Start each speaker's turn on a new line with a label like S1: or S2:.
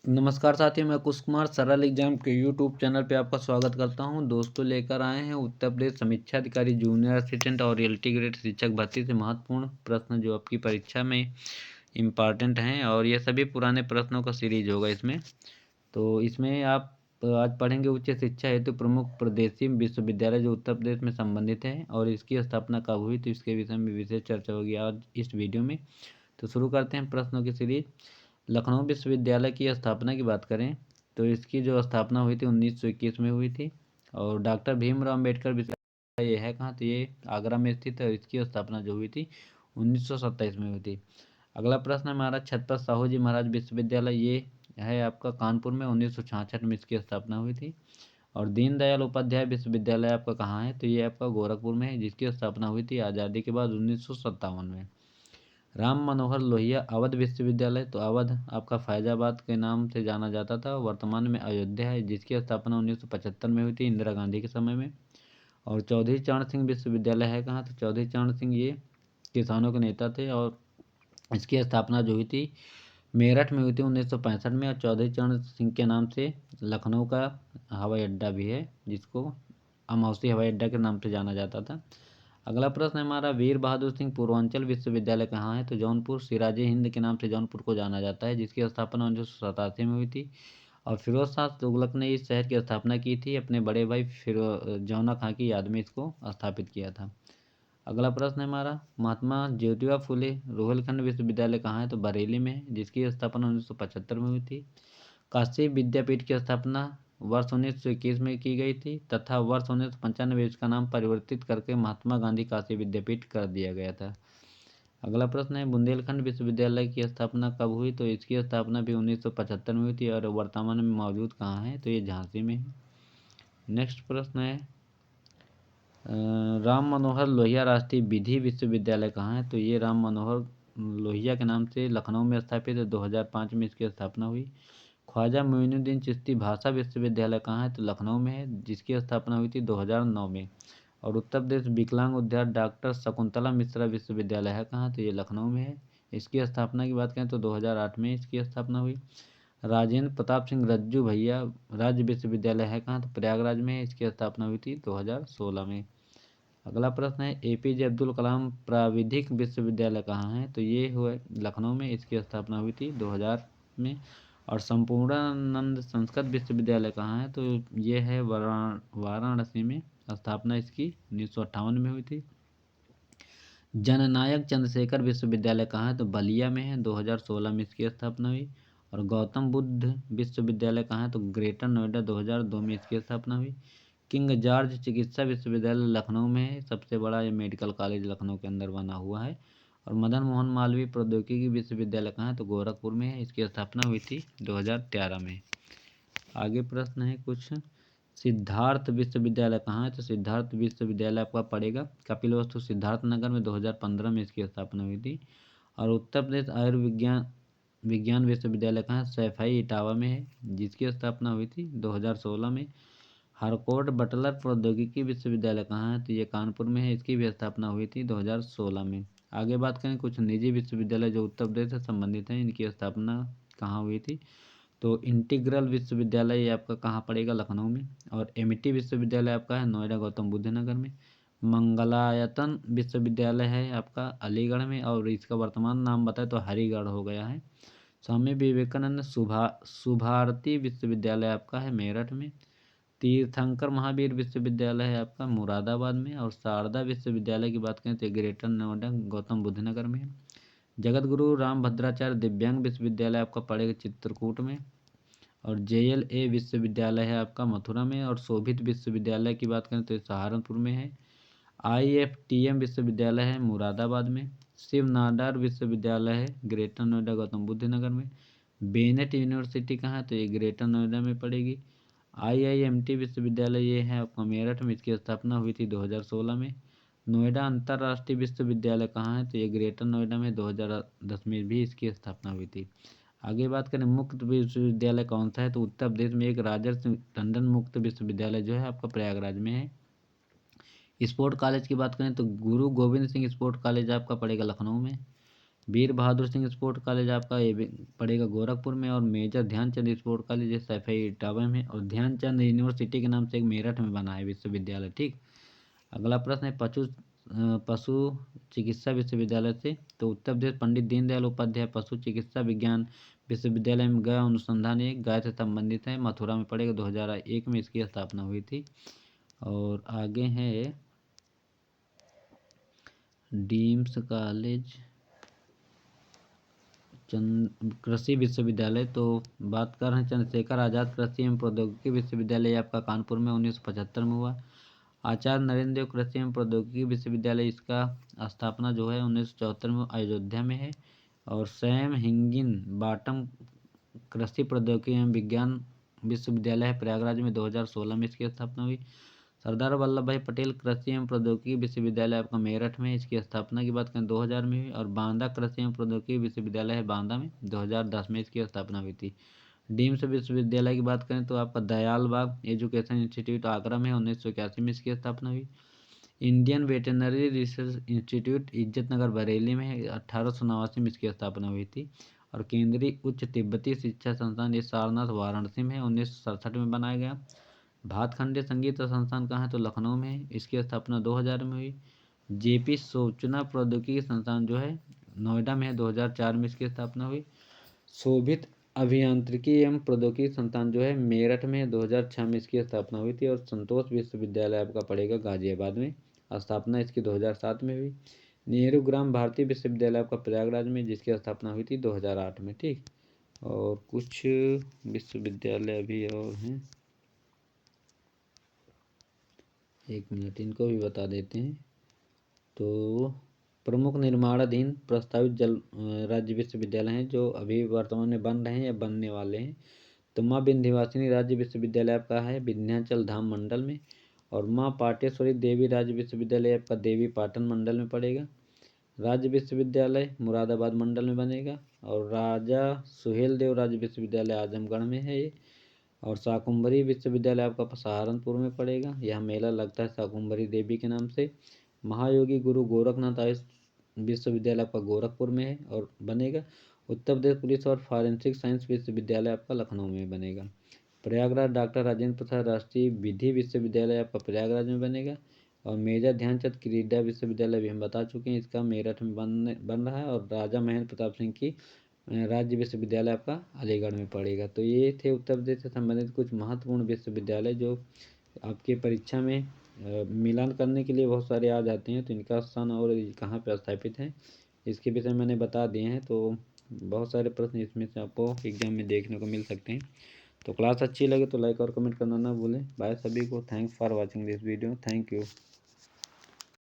S1: नमस्कार साथियों, मैं कुश कुमार सरल एग्जाम के यूट्यूब चैनल पे आपका स्वागत करता हूं। दोस्तों, लेकर आए हैं उत्तर प्रदेश समीक्षा अधिकारी जूनियर असिस्टेंट और रियलिटी ग्रेड शिक्षक भर्ती से महत्वपूर्ण प्रश्न जो आपकी परीक्षा में इम्पॉर्टेंट हैं, और ये सभी पुराने प्रश्नों का सीरीज होगा इसमें। तो इसमें आप आज पढ़ेंगे उच्च शिक्षा हेतु प्रमुख प्रदेशीय विश्वविद्यालय जो उत्तर प्रदेश में संबंधित है और इसकी स्थापना कब हुई, तो इसके विषय में विशेष चर्चा होगी आज इस वीडियो में। तो शुरू करते हैं प्रश्नों की सीरीज। लखनऊ विश्वविद्यालय की स्थापना की बात करें तो इसकी जो स्थापना हुई थी 1921 में हुई थी। और डॉक्टर भीमराव अम्बेडकर विश्वविद्यालय ये है कहाँ, तो ये आगरा में स्थित है। इसकी स्थापना जो हुई थी 1927 में हुई थी। अगला प्रश्न है हमारा छत्रपति साहू जी महाराज विश्वविद्यालय, ये है आपका कानपुर में, 1966 में इसकी स्थापना हुई थी। और दीनदयाल उपाध्याय विश्वविद्यालय आपका कहाँ है, तो ये आपका गोरखपुर में है, जिसकी स्थापना हुई थी आज़ादी के बाद 1957 में। राम मनोहर लोहिया अवध विश्वविद्यालय, तो अवध आपका फैजाबाद के नाम से जाना जाता था, वर्तमान में अयोध्या है, जिसकी स्थापना 1975 में हुई थी इंदिरा गांधी के समय में। और चौधरी चरण सिंह विश्वविद्यालय है कहाँ, तो चौधरी चरण सिंह ये किसानों के नेता थे और इसकी स्थापना जो हुई थी मेरठ में हुई थी 1965 में। और चौधरी चरण सिंह के नाम से लखनऊ का हवाई अड्डा भी है, जिसको अमौसी हवाई अड्डा के नाम से जाना जाता था। अगला प्रश्न है हमारा वीर बहादुर सिंह पूर्वांचल विश्वविद्यालय कहाँ है, तो जौनपुर, सिराजे हिंद के नाम से जौनपुर को जाना जाता है, जिसकी स्थापना 1987 में हुई थी। और फिरोज शाह तुगलक ने इस शहर की स्थापना की थी, अपने बड़े भाई जौना खां की याद में इसको स्थापित किया था। अगला प्रश्न है हमारा महात्मा ज्योतिबा फुले रोहिलखंड विश्वविद्यालय कहाँ है, तो बरेली में है, जिसकी स्थापना 1975 में हुई थी। काशी विद्यापीठ की स्थापना वर्ष 1921 में की गई थी तथा वर्ष 1995 इसका नाम परिवर्तित करके महात्मा गांधी काशी विद्यापीठ कर दिया गया था। अगला प्रश्न है बुंदेलखंड विश्वविद्यालय की स्थापना कब हुई, तो इसकी स्थापना भी 1975 में हुई थी और वर्तमान में मौजूद कहाँ है, तो ये झांसी में है। नेक्स्ट प्रश्न है राम मनोहर लोहिया राष्ट्रीय विधि विश्वविद्यालय कहाँ है, तो ये राम मनोहर लोहिया के नाम से लखनऊ में स्थापित है, 2005 में इसकी स्थापना हुई। ख्वाजा मोइनुद्दीन चिश्ती भाषा विश्वविद्यालय कहाँ है, तो लखनऊ में है, जिसकी स्थापना हुई थी 2009 में। और उत्तर प्रदेश विकलांग उद्यान डॉक्टर शकुंतला मिश्रा विश्वविद्यालय है कहाँ, तो ये लखनऊ में है। इसकी स्थापना की बात करें तो 2008 में इसकी स्थापना हुई। राजेंद्र प्रताप सिंह रज्जू भैया राज्य विश्वविद्यालय है कहाँ, तो प्रयागराज में है, इसकी स्थापना हुई थी 2016 में। अगला प्रश्न है एपीजे अब्दुल कलाम प्राविधिक विश्वविद्यालय कहाँ है, तो ये हुआ लखनऊ में, इसकी स्थापना हुई थी 2000 में। और संपूर्णानंद संस्कृत विश्वविद्यालय कहाँ है, तो ये है वाराणसी में, स्थापना इसकी 1958 में हुई थी। जननायक चंद्रशेखर विश्वविद्यालय कहाँ है, तो बलिया में है, 2016 में इसकी स्थापना हुई। और गौतम बुद्ध विश्वविद्यालय कहाँ है, तो ग्रेटर नोएडा, 2002 में इसकी स्थापना हुई। किंग जॉर्ज चिकित्सा विश्वविद्यालय लखनऊ में है, सबसे बड़ा ये मेडिकल कॉलेज लखनऊ के अंदर बना हुआ है। और मदन मोहन मालवीय प्रौद्योगिकी विश्वविद्यालय कहाँ है, तो गोरखपुर में है, इसकी स्थापना हुई थी 2013 में। आगे प्रश्न है कुछ सिद्धार्थ विश्वविद्यालय कहाँ है, तो सिद्धार्थ विश्वविद्यालय आपका पड़ेगा कपिलवस्तु सिद्धार्थ नगर में, 2015 में इसकी स्थापना हुई थी। और उत्तर प्रदेश आयुर्विज्ञान विज्ञान विश्वविद्यालय कहाँ है, सैफई इटावा में है, जिसकी स्थापना हुई थी 2016 में। हरकोट बटलर प्रौद्योगिकी विश्वविद्यालय कहाँ है, तो ये कानपुर में है, इसकी भी स्थापना हुई थी 2016 में। आगे बात करें कुछ निजी विश्वविद्यालय जो उत्तर प्रदेश से संबंधित हैं, इनकी स्थापना कहाँ हुई थी, तो इंटीग्रल विश्वविद्यालय ये आपका कहाँ पड़ेगा, लखनऊ में। और एमिटी विश्वविद्यालय आपका है नोएडा गौतम बुद्ध नगर में। मंगलायतन विश्वविद्यालय है आपका अलीगढ़ में, और इसका वर्तमान नाम बताए तो हरिगढ़ हो गया है। स्वामी विवेकानंद सुभारती विश्वविद्यालय आपका है मेरठ में। तीर्थंकर महावीर विश्वविद्यालय है आपका मुरादाबाद में। और शारदा विश्वविद्यालय की बात करें तो ग्रेटर नोएडा गौतम बुद्ध नगर में है। जगत गुरु राम भद्राचार्य दिव्यांग विश्वविद्यालय आपका पड़ेगा चित्रकूट में। और JLA विश्वविद्यालय है आपका मथुरा में। और शोभित विश्वविद्यालय की बात करें तो सहारनपुर में है। IFTM विश्वविद्यालय है मुरादाबाद में। शिव नाडार विश्वविद्यालय है ग्रेटर नोएडा गौतम बुद्ध नगर में। बेनेट यूनिवर्सिटी कहाँ है, तो ये ग्रेटर नोएडा में पड़ेगी। IIMT विश्वविद्यालय ये है आपका मेरठ में, इसकी स्थापना हुई थी 2016 में। नोएडा अंतर्राष्ट्रीय विश्वविद्यालय कहाँ है, तो ये ग्रेटर नोएडा में 2010 में भी इसकी स्थापना हुई थी। आगे बात करें मुक्त विश्वविद्यालय कौन सा है, तो उत्तर प्रदेश में एक राजर्षि टंडन मुक्त विश्वविद्यालय जो है आपका प्रयागराज में है। स्पोर्ट कॉलेज की बात करें तो गुरु गोविंद सिंह स्पोर्ट कॉलेज आपका पड़ेगा लखनऊ में। वीर बहादुर सिंह स्पोर्ट कॉलेज आपका ये भी पड़ेगा गोरखपुर में, और मेजर ध्यानचंद स्पोर्ट कॉलेज ये सैफई इटावा में, और ध्यानचंद यूनिवर्सिटी के नाम से एक मेरठ में बना है विश्वविद्यालय। ठीक। अगला प्रश्न है पशु चिकित्सा विश्वविद्यालय से, तो उत्तर प्रदेश पंडित दीनदयाल उपाध्याय पशु चिकित्सा विज्ञान विश्वविद्यालय में गाय अनुसंधान एक गाय से संबंधित है, मथुरा में पड़ेगा, 2001 में इसकी स्थापना हुई थी। और आगे है डीम्स कॉलेज कृषि विश्वविद्यालय, तो बात कर रहे हैं चंद्रशेखर आज़ाद कृषि एवं प्रौद्योगिकी विश्वविद्यालय आपका कानपुर में 1975 में हुआ। आचार्य नरेंद्र देव कृषि एवं प्रौद्योगिकी विश्वविद्यालय, इसका स्थापना जो है 1974 में अयोध्या में है। और सैम हिंगिन बाटम कृषि प्रौद्योगिकी एवं विज्ञान विश्वविद्यालय है प्रयागराज में, 2016 में इसकी स्थापना हुई। सरदार वल्लभ भाई पटेल कृषि एवं प्रौद्योगिकी विश्वविद्यालय आपका मेरठ में, इसकी स्थापना की बात करें 2000 में हुई। और बांदा कृषि एवं प्रौद्योगिकी विश्वविद्यालय है बांदा में, 2010 में इसकी स्थापना हुई थी। डीम्स विश्वविद्यालय की बात करें तो आपका दयाल बाग एजुकेशन इंस्टीट्यूट आगरा में 1981 में इसकी स्थापना हुई। इंडियन वेटरनरी रिसर्च इंस्टीट्यूट इज्जत नगर बरेली में 1889 में इसकी स्थापना हुई थी। और केंद्रीय उच्च तिब्बती शिक्षा संस्थान ये सारनाथ वाराणसी में 1967 में बनाया गया। भातखंडे संगीत संस्थान कहाँ है, तो लखनऊ में है, इसकी स्थापना 2000 में हुई। जेपी सूचना प्रौद्योगिकी संस्थान जो है नोएडा में है, 2004 में इसकी स्थापना हुई। शोभित अभियांत्रिकी एवं प्रौद्योगिकी संस्थान जो है मेरठ में 2006 में इसकी स्थापना हुई थी। और संतोष विश्वविद्यालय आपका पड़ेगा गाजियाबाद में, स्थापना इसकी 2007 में हुई। नेहरू ग्राम भारती विश्वविद्यालय आपका प्रयागराज में, जिसकी स्थापना हुई थी 2008 में। ठीक। और कुछ विश्वविद्यालय अभी और हैं, एक मिनट इनको भी बता देते हैं। तो प्रमुख निर्माणाधीन प्रस्तावित राज्य विश्वविद्यालय हैं जो अभी वर्तमान में बन रहे हैं या बनने वाले हैं। तो माँ विंध्यवासिनी राज्य विश्वविद्यालय आपका है विंध्याचल धाम मंडल में। और माँ पाटेश्वरी देवी राज्य विश्वविद्यालय आपका देवी पाटन मंडल में पड़ेगा। राज्य विश्वविद्यालय मुरादाबाद मंडल में बनेगा। और राजा सुहेल देव राज्य विश्वविद्यालय आजमगढ़ में है ये। और शाकुंभरी विश्वविद्यालय आपका सहारनपुर में पड़ेगा, यह मेला लगता है शाकुंभरी देवी के नाम से। महायोगी गुरु गोरखनाथ विश्वविद्यालय आपका गोरखपुर में है और बनेगा। उत्तर प्रदेश पुलिस और फॉरेंसिक साइंस विश्वविद्यालय आपका लखनऊ में बनेगा। प्रयागराज डॉक्टर राजेंद्र प्रसाद राष्ट्रीय विधि विश्वविद्यालय आपका प्रयागराज में बनेगा। और मेजर ध्यानचंद क्रीडा विश्वविद्यालय भी हम बता चुके हैं, इसका मेरठ में बन रहा है। और राजा महेंद्र प्रताप सिंह की राज्य विश्वविद्यालय आपका अलीगढ़ में पड़ेगा। तो ये थे उत्तर प्रदेश से संबंधित कुछ महत्वपूर्ण विश्वविद्यालय जो आपकी परीक्षा में मिलान करने के लिए बहुत सारे आ जाते हैं। तो इनका स्थान और कहाँ पर स्थापित है इसके विषय मैंने बता दिए हैं। तो बहुत सारे प्रश्न इसमें से आपको एग्जाम में देखने को मिल सकते हैं। तो क्लास अच्छी लगे तो लाइक और कमेंट करना ना भूलें। बाय सभी को। Thanks for watching this video. Thank you.